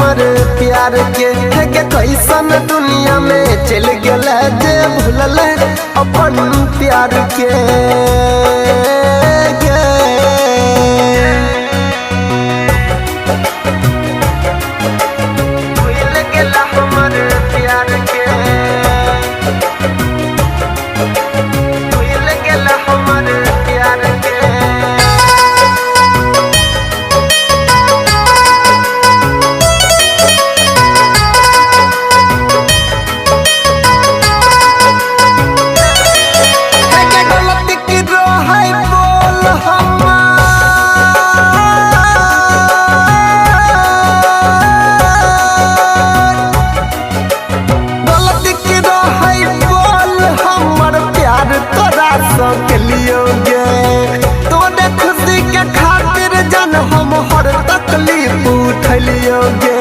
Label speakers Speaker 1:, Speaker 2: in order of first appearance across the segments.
Speaker 1: हमर प्यार के कैसन दुनिया में चल गया जे भूलल अपन प्यार के भूल गेला हमर प्यार के भूल गेला हमर प्यार के के लियोगे तोरे खुशी के खातिर जन हम हर तकलीफ उठलियोगे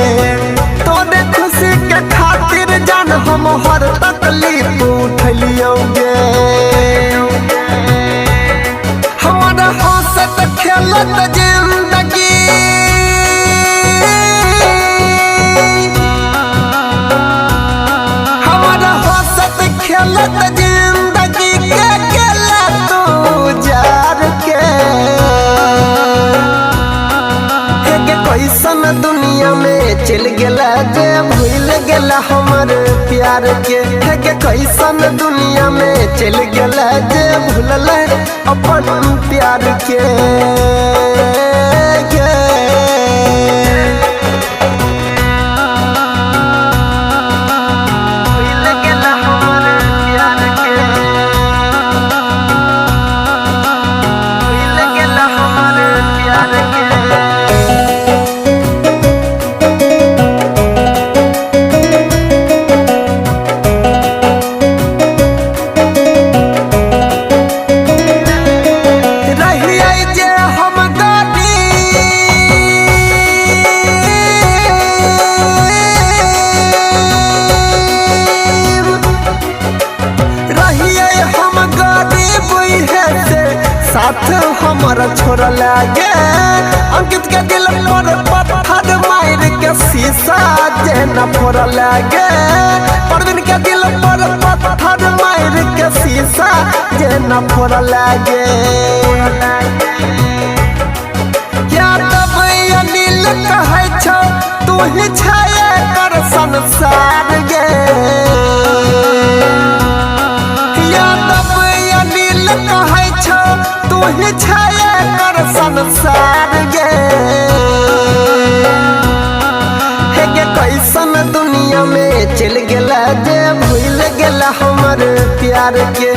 Speaker 1: तोरे खुशी के खातिर जन हम हर तकलीफ उठलियोगे हमारा हंसत खेलत जिंदगी हमारा हंसत खेलत जिंदगी के कैसन दुनिया में चल गया जे भूल गेला हमर प्यार के कैसन दुनिया में चल गया जे भूलल अपन प्यार के साथ हमारा छोरा लागे अंकित के दिल पर पत्थर मार के शीशा जे न फोड़ा लागे परवीन के दिल पर पत्थर मार के शीशा जे न फोड़ा लागे यादव अनिल कहै छौ तू ही छाया कर संसार गे यादव अनिल कहै छौ तू ही छाया कर संसार गे कैसन दुनिया में चल गया जे भूल गेला हमर प्यार के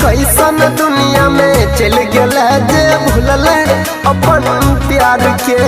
Speaker 1: कैसन दुनिया में चल गया जे भूलल अपन प्यार के।